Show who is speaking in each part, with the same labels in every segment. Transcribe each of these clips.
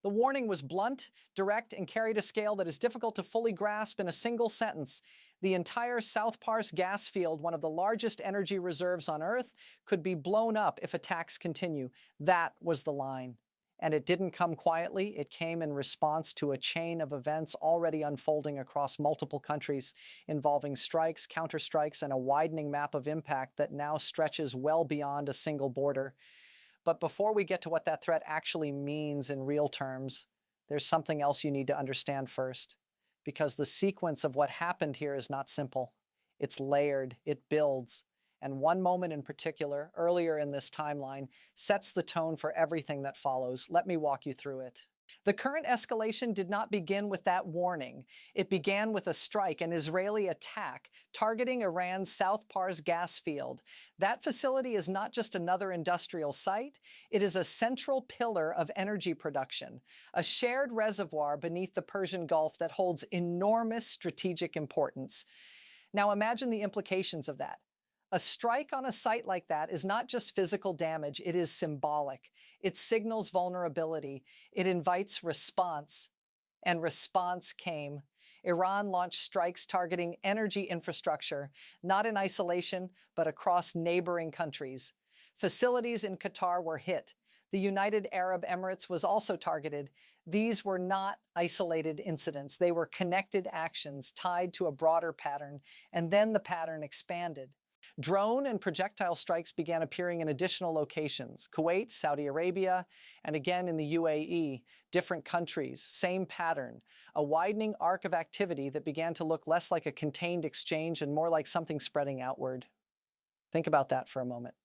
Speaker 1: The warning was blunt, direct, and carried a scale that is difficult to fully grasp in a single sentence. The entire South Pars gas field, one of the largest energy reserves on Earth, could be blown up if attacks continue. That was the line. And it didn't come quietly. It came in response to a chain of events already unfolding across multiple countries, involving strikes, counterstrikes, and a widening map of impact that now stretches well beyond a single border. But before we get to what that threat actually means in real terms, there's something else you need to understand first, because the sequence of what happened here is not simple. It's layered, it builds, and one moment in particular, earlier in this timeline, sets the tone for everything that follows. Let me walk you through it. The current escalation did not begin with that warning. It began with a strike, an Israeli attack, targeting Iran's South Pars gas field. That facility is not just another industrial site, it is a central pillar of energy production, a shared reservoir beneath the Persian Gulf that holds enormous strategic importance. Now imagine the implications of that. A strike on a site like that is not just physical damage, it is symbolic. It signals vulnerability. It invites response. And response came. Iran launched strikes targeting energy infrastructure, not in isolation, but across neighboring countries. Facilities in Qatar were hit. The United Arab Emirates was also targeted. These were not isolated incidents. They were connected actions tied to a broader pattern, and then the pattern expanded. Drone and projectile strikes began appearing in additional locations: Kuwait, Saudi Arabia, and again in the UAE, different countries, same pattern, a widening arc of activity that began to look less like a contained exchange and more like something spreading outward. Think about that for a moment.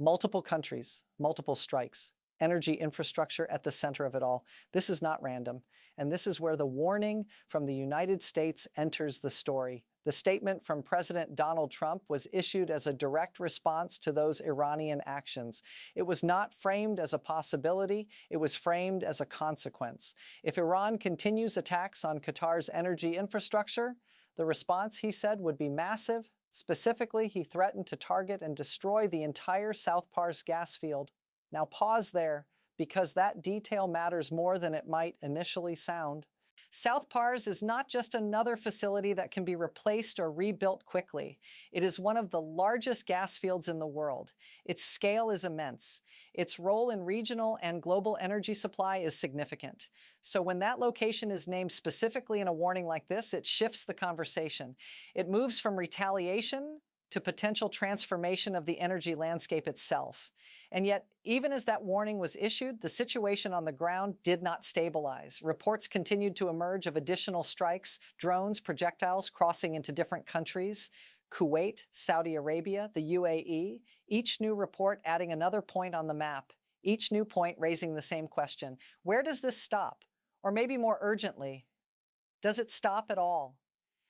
Speaker 1: Multiple countries, multiple strikes, energy infrastructure at the center of it all. This is not random, and this is where the warning from the United States enters the story. The statement from President Donald Trump was issued as a direct response to those Iranian actions. It was not framed as a possibility, it was framed as a consequence. If Iran continues attacks on Qatar's energy infrastructure, the response, he said, would be massive. Specifically, he threatened to target and destroy the entire South Pars gas field. Now pause there, because that detail matters more than it might initially sound. South Pars is not just another facility that can be replaced or rebuilt quickly. It is one of the largest gas fields in the world. Its scale is immense. Its role in regional and global energy supply is significant. So when that location is named specifically in a warning like this, it shifts the conversation. It moves from retaliation to potential transformation of the energy landscape itself. And yet, even as that warning was issued, the situation on the ground did not stabilize. Reports continued to emerge of additional strikes, drones, projectiles crossing into different countries: Kuwait, Saudi Arabia, the UAE, each new report adding another point on the map, each new point raising the same question: where does this stop? Or maybe more urgently, does it stop at all?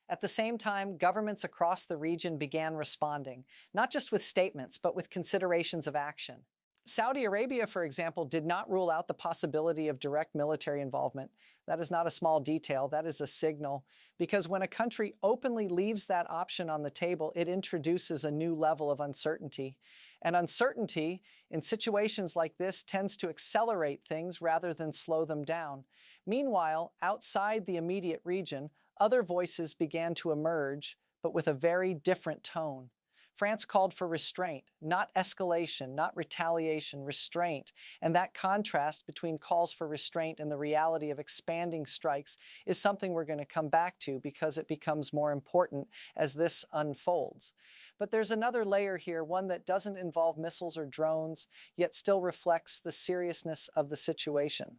Speaker 1: At the same time, governments across the region began responding, not just with statements, but with considerations of action. Saudi Arabia, for example, did not rule out the possibility of direct military involvement. That is not a small detail, that is a signal, because when a country openly leaves that option on the table, it introduces a new level of uncertainty. And uncertainty in situations like this tends to accelerate things rather than slow them down. Meanwhile, outside the immediate region, other voices began to emerge, but with a very different tone. France called for restraint, not escalation, not retaliation, restraint. And that contrast between calls for restraint and the reality of expanding strikes is something we're going to come back to, because it becomes more important as this unfolds. But there's another layer here, one that doesn't involve missiles or drones, yet still reflects the seriousness of the situation.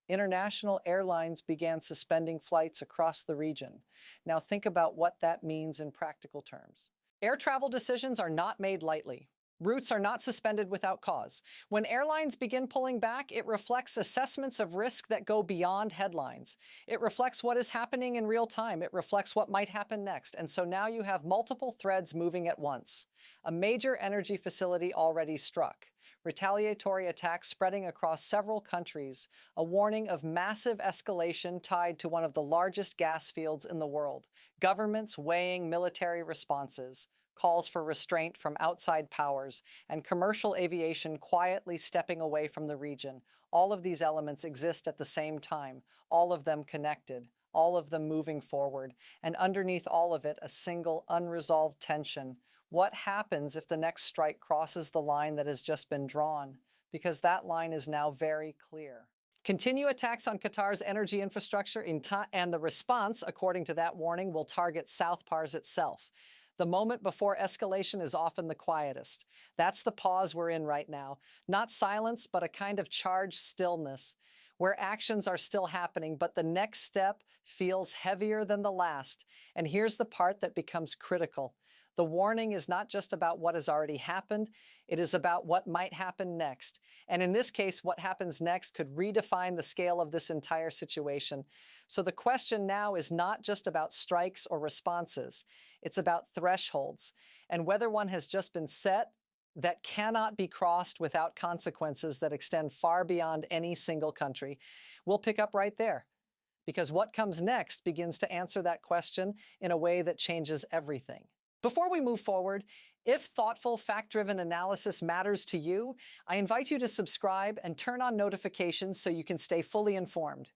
Speaker 1: International airlines began suspending flights across the region. Now think about what that means in practical terms. Air travel decisions are not made lightly. Routes are not suspended without cause. When airlines begin pulling back, it reflects assessments of risk that go beyond headlines. It reflects what is happening in real time. It reflects what might happen next. And so now you have multiple threads moving at once. A major energy facility already struck. Retaliatory attacks spreading across several countries. A warning of massive escalation tied to one of the largest gas fields in the world. Governments weighing military responses. Calls for restraint from outside powers, and commercial aviation quietly stepping away from the region, All of these elements exist at the same time, all of them connected, all of them moving forward, and underneath all of it, a single unresolved tension. What happens if the next strike crosses the line that has just been drawn? Because that line is now very clear. Continue attacks on Qatar's energy infrastructure and the response, according to that warning, will target South Pars itself. The moment before escalation is often the quietest. That's the pause we're in right now. Not silence, but a kind of charged stillness, where actions are still happening, but the next step feels heavier than the last. And here's the part that becomes critical. The warning is not just about what has already happened, it is about what might happen next. And in this case, what happens next could redefine the scale of this entire situation. So the question now is not just about strikes or responses, it's about thresholds, and whether one has just been set that cannot be crossed without consequences that extend far beyond any single country. We'll pick up right there, because what comes next begins to answer that question in a way that changes everything. Before we move forward, if thoughtful, fact-driven analysis matters to you, I invite you to subscribe and turn on notifications so you can stay fully informed.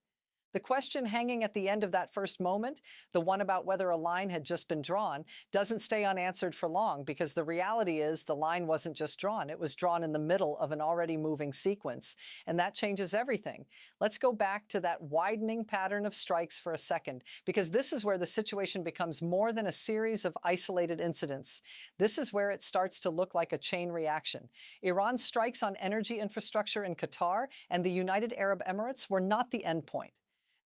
Speaker 1: The question hanging at the end of that first moment, the one about whether a line had just been drawn, doesn't stay unanswered for long, because the reality is the line wasn't just drawn, it was drawn in the middle of an already moving sequence, and that changes everything. Let's go back to that widening pattern of strikes for a second, because this is where the situation becomes more than a series of isolated incidents. This is where it starts to look like a chain reaction. Iran's strikes on energy infrastructure in Qatar and the United Arab Emirates were not the endpoint.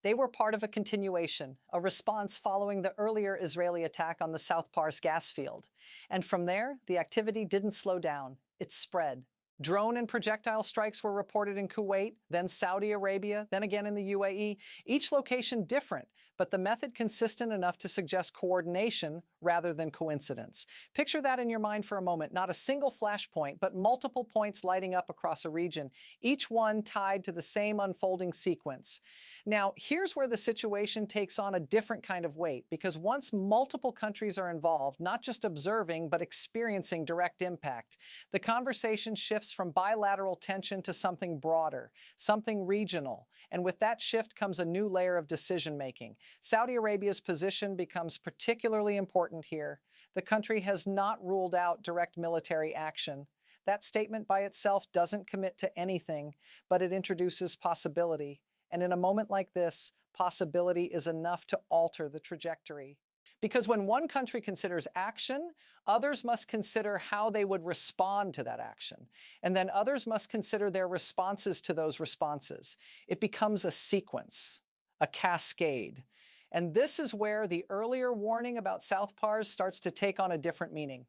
Speaker 1: They were part of a continuation, a response following the earlier Israeli attack on the South Pars gas field. And from there, the activity didn't slow down, it spread. Drone and projectile strikes were reported in Kuwait, then Saudi Arabia, then again in the UAE, each location different, but the method consistent enough to suggest coordination rather than coincidence. Picture that in your mind for a moment, not a single flashpoint, but multiple points lighting up across a region, each one tied to the same unfolding sequence. Now, here's where the situation takes on a different kind of weight, because once multiple countries are involved, not just observing, but experiencing direct impact, the conversation shifts from bilateral tension to something broader, something regional. And with that shift comes a new layer of decision-making. Saudi Arabia's position becomes particularly important here. The country has not ruled out direct military action. That statement by itself doesn't commit to anything, but it introduces possibility. And in a moment like this, possibility is enough to alter the trajectory. Because when one country considers action, others must consider how they would respond to that action. And then others must consider their responses to those responses. It becomes a sequence, a cascade. And this is where the earlier warning about South Pars starts to take on a different meaning.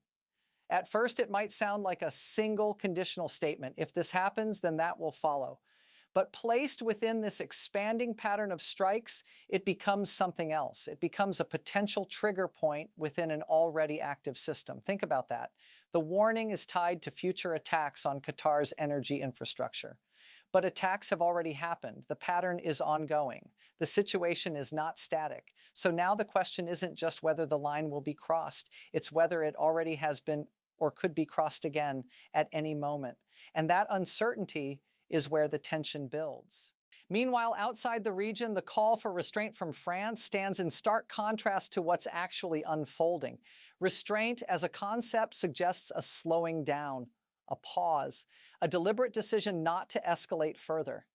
Speaker 1: At first, it might sound like a single conditional statement. If this happens, then that will follow. But placed within this expanding pattern of strikes, it becomes something else. It becomes a potential trigger point within an already active system. Think about that. The warning is tied to future attacks on Qatar's energy infrastructure. But attacks have already happened. The pattern is ongoing. The situation is not static. So now the question isn't just whether the line will be crossed. It's whether it already has been or could be crossed again at any moment. And that uncertainty is where the tension builds. Meanwhile, outside the region, the call for restraint from France stands in stark contrast to what's actually unfolding. Restraint as a concept suggests a slowing down, a pause, a deliberate decision not to escalate further.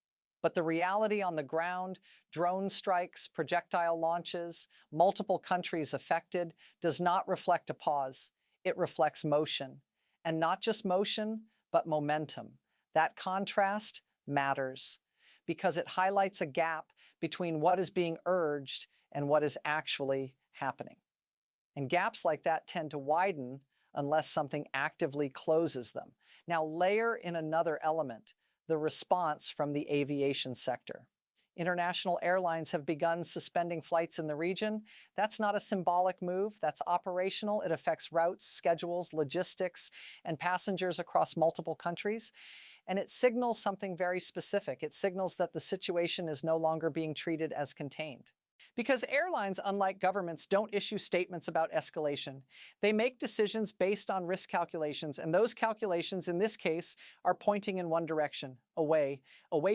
Speaker 1: But the reality on the ground, drone strikes, projectile launches, multiple countries affected, does not reflect a pause. It reflects motion. And not just motion, but momentum. That contrast matters because it highlights a gap between what is being urged and what is actually happening. And gaps like that tend to widen unless something actively closes them. Now layer in another element, the response from the aviation sector. International airlines have begun suspending flights in the region. That's not a symbolic move, that's operational. It affects routes, schedules, logistics, and passengers across multiple countries. And it signals something very specific. It signals that the situation is no longer being treated as contained. Because airlines, unlike governments, don't issue statements about escalation. They make decisions based on risk calculations, and those calculations, in this case, are pointing in one direction, away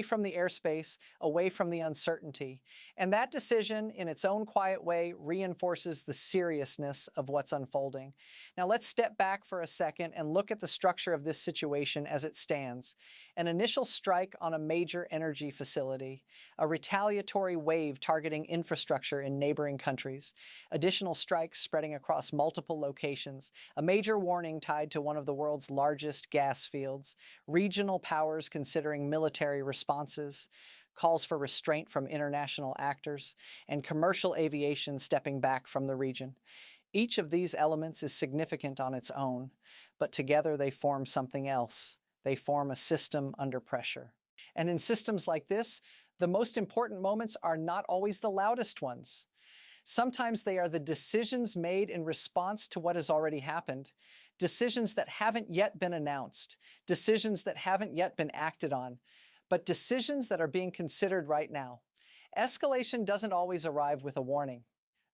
Speaker 1: from the airspace, away from the uncertainty. And that decision, in its own quiet way, reinforces the seriousness of what's unfolding. Now let's step back for a second and look at the structure of this situation as it stands. An initial strike on a major energy facility, a retaliatory wave targeting infrastructure in neighboring countries, additional strikes spreading across multiple locations, a major warning tied to one of the world's largest gas fields, regional powers considering military responses, calls for restraint from international actors, and commercial aviation stepping back from the region. Each of these elements is significant on its own, but together they form something else. They form a system under pressure. And in systems like this, the most important moments are not always the loudest ones. Sometimes they are the decisions made in response to what has already happened, decisions that haven't yet been announced, decisions that haven't yet been acted on, but decisions that are being considered right now. Escalation doesn't always arrive with a warning.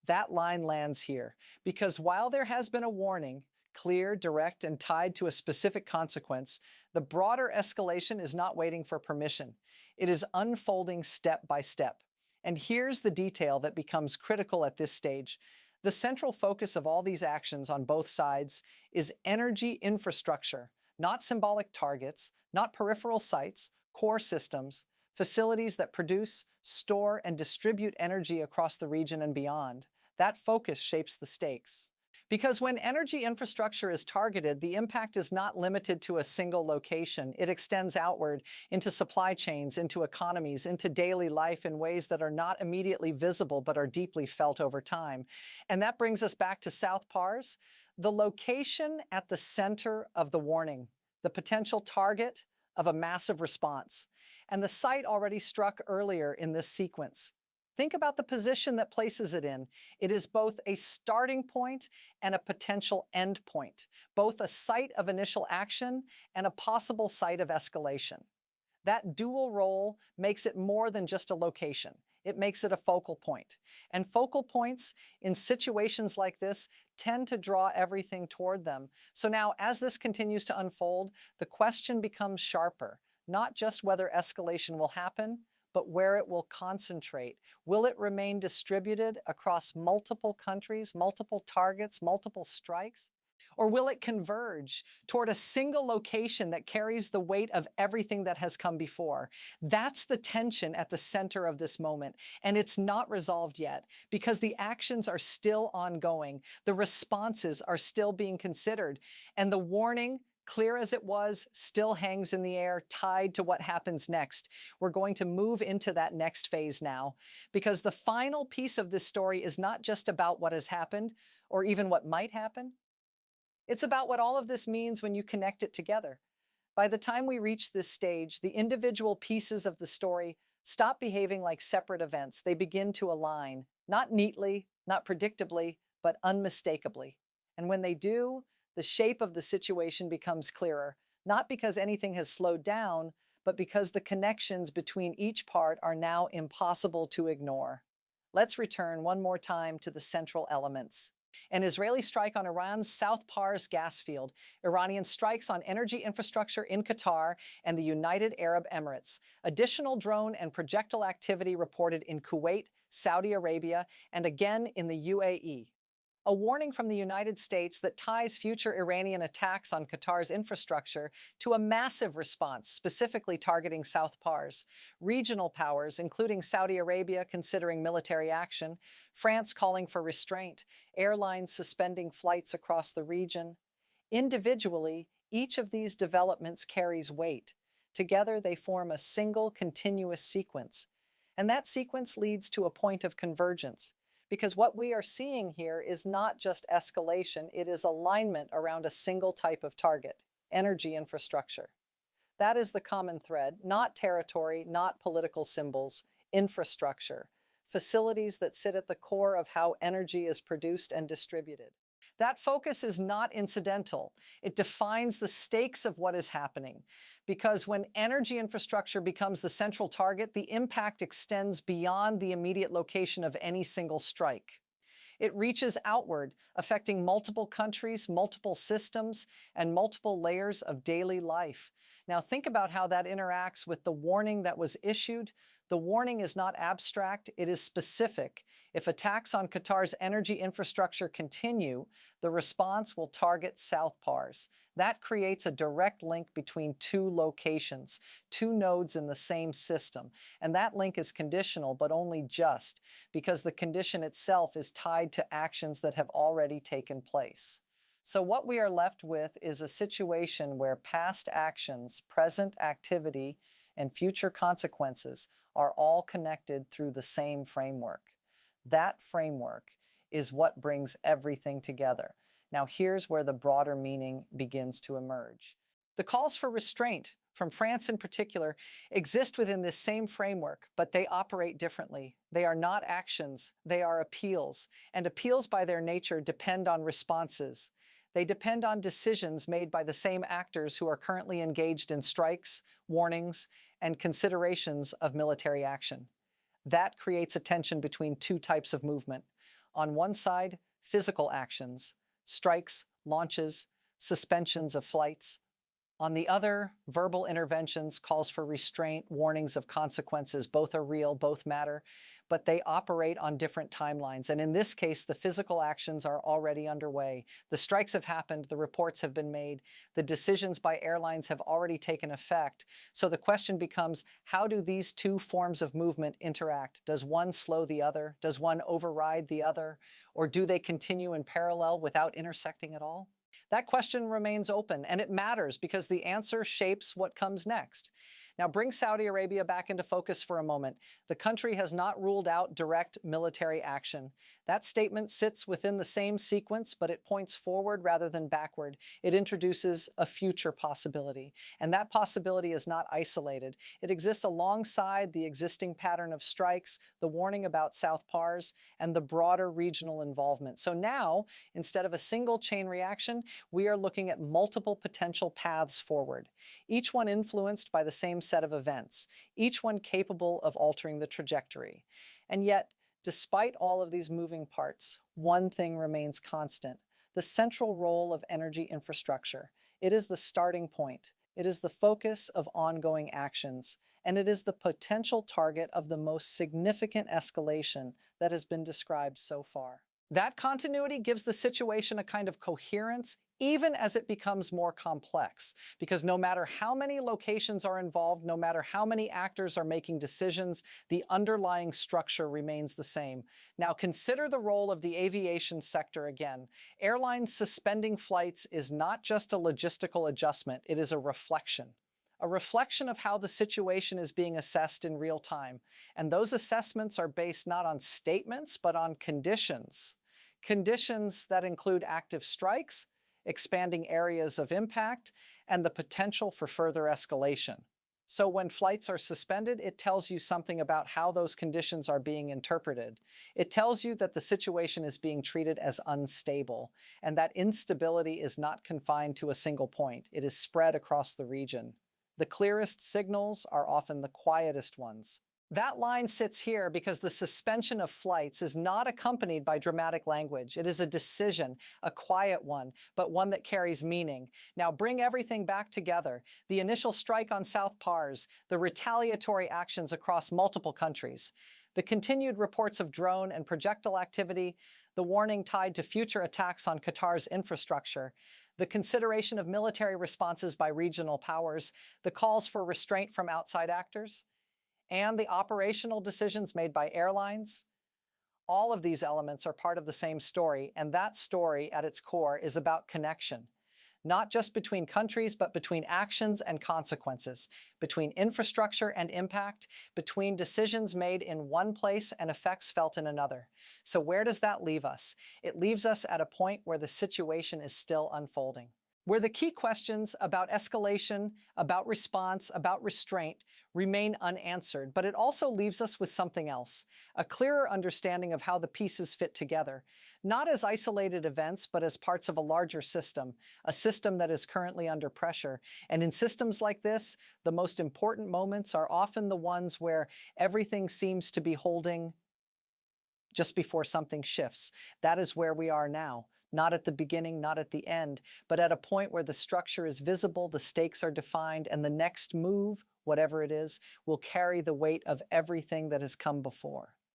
Speaker 1: That line lands here, because while there has been a warning, clear, direct, and tied to a specific consequence, the broader escalation is not waiting for permission. It is unfolding step by step. And here's the detail that becomes critical at this stage. The central focus of all these actions on both sides is energy infrastructure, not symbolic targets, not peripheral sites, core systems, facilities that produce, store, and distribute energy across the region and beyond. That focus shapes the stakes. Because when energy infrastructure is targeted, the impact is not limited to a single location. It extends outward into supply chains, into economies, into daily life in ways that are not immediately visible but are deeply felt over time. And that brings us back to South Pars, the location at the center of the warning, the potential target of a massive response, and the site already struck earlier in this sequence. Think about the position that places it in. It is both a starting point and a potential end point, both a site of initial action and a possible site of escalation. That dual role makes it more than just a location. It makes it a focal point. And focal points in situations like this tend to draw everything toward them. So now, as this continues to unfold, the question becomes sharper, not just whether escalation will happen, but where it will concentrate. Will it remain distributed across multiple countries, multiple targets, multiple strikes? Or will it converge toward a single location that carries the weight of everything that has come before? That's the tension at the center of this moment, and it's not resolved yet because the actions are still ongoing, the responses are still being considered, and the warning, clear as it was, still hangs in the air, tied to what happens next. We're going to move into that next phase now, because the final piece of this story is not just about what has happened, or even what might happen. It's about what all of this means when you connect it together. By the time we reach this stage, the individual pieces of the story stop behaving like separate events. They begin to align, not neatly, not predictably, but unmistakably. And when they do, the shape of the situation becomes clearer, not because anything has slowed down, but because the connections between each part are now impossible to ignore. Let's return one more time to the central elements. An Israeli strike on Iran's South Pars gas field, Iranian strikes on energy infrastructure in Qatar and the United Arab Emirates, additional drone and projectile activity reported in Kuwait, Saudi Arabia, and again in the UAE. A warning from the United States that ties future Iranian attacks on Qatar's infrastructure to a massive response, specifically targeting South Pars. Regional powers, including Saudi Arabia, considering military action, France calling for restraint, airlines suspending flights across the region. Individually, each of these developments carries weight. Together, they form a single continuous sequence. And that sequence leads to a point of convergence. Because what we are seeing here is not just escalation, it is alignment around a single type of target, energy infrastructure. That is the common thread, not territory, not political symbols, infrastructure, facilities that sit at the core of how energy is produced and distributed. That focus is not incidental. It defines the stakes of what is happening. Because when energy infrastructure becomes the central target, the impact extends beyond the immediate location of any single strike. It reaches outward, affecting multiple countries, multiple systems, and multiple layers of daily life. Now think about how that interacts with the warning that was issued. The warning is not abstract, it is specific. If attacks on Qatar's energy infrastructure continue, the response will target South Pars. That creates a direct link between two locations, two nodes in the same system. And that link is conditional, but only just, because the condition itself is tied to actions that have already taken place. So what we are left with is a situation where past actions, present activity, and future consequences are all connected through the same framework. That framework is what brings everything together. Now here's where the broader meaning begins to emerge. The calls for restraint, from France in particular, exist within this same framework, but they operate differently. They are not actions, they are appeals, and appeals by their nature depend on responses. They depend on decisions made by the same actors who are currently engaged in strikes, warnings, and considerations of military action. That creates a tension between two types of movement. On one side, physical actions, strikes, launches, suspensions of flights. On the other, verbal interventions, calls for restraint, warnings of consequences. Both are real, both matter, but they operate on different timelines. And in this case, the physical actions are already underway. The strikes have happened, the reports have been made, the decisions by airlines have already taken effect. So the question becomes, how do these two forms of movement interact? Does one slow the other? Does one override the other? Or do they continue in parallel without intersecting at all? That question remains open, and it matters because the answer shapes what comes next. Now bring Saudi Arabia back into focus for a moment. The country has not ruled out direct military action. That statement sits within the same sequence, but it points forward rather than backward. It introduces a future possibility, and that possibility is not isolated. It exists alongside the existing pattern of strikes, the warning about South Pars, and the broader regional involvement. So now, instead of a single chain reaction, we are looking at multiple potential paths forward, each one influenced by the same set of events, each one capable of altering the trajectory. And yet, despite all of these moving parts, one thing remains constant: the central role of energy infrastructure. It is the starting point, it is the focus of ongoing actions, and it is the potential target of the most significant escalation that has been described so far. That continuity gives the situation a kind of coherence, even as it becomes more complex, because no matter how many locations are involved, no matter how many actors are making decisions, the underlying structure remains the same. Now consider the role of the aviation sector again. Airlines suspending flights is not just a logistical adjustment, it is a reflection of how the situation is being assessed in real time. And those assessments are based not on statements, but on conditions. Conditions that include active strikes, expanding areas of impact, and the potential for further escalation. So when flights are suspended, it tells you something about how those conditions are being interpreted. It tells you that the situation is being treated as unstable, and that instability is not confined to a single point. It is spread across the region. The clearest signals are often the quietest ones. That line sits here because the suspension of flights is not accompanied by dramatic language. It is a decision, a quiet one, but one that carries meaning. Now bring everything back together. The initial strike on South Pars, the retaliatory actions across multiple countries, the continued reports of drone and projectile activity, the warning tied to future attacks on Qatar's infrastructure, the consideration of military responses by regional powers, the calls for restraint from outside actors, and the operational decisions made by airlines. All of these elements are part of the same story, and that story at its core is about connection. Not just between countries, but between actions and consequences, between infrastructure and impact, between decisions made in one place and effects felt in another. So where does that leave us? It leaves us at a point where the situation is still unfolding. where the key questions about escalation, about response, about restraint remain unanswered, but it also leaves us with something else, a clearer understanding of how the pieces fit together, not as isolated events, but as parts of a larger system, a system that is currently under pressure. And in systems like this, the most important moments are often the ones where everything seems to be holding just before something shifts. That is where we are now. Not at the beginning, not at the end, but at a point where the structure is visible, the stakes are defined, and the next move, whatever it is, will carry the weight of everything that has come before.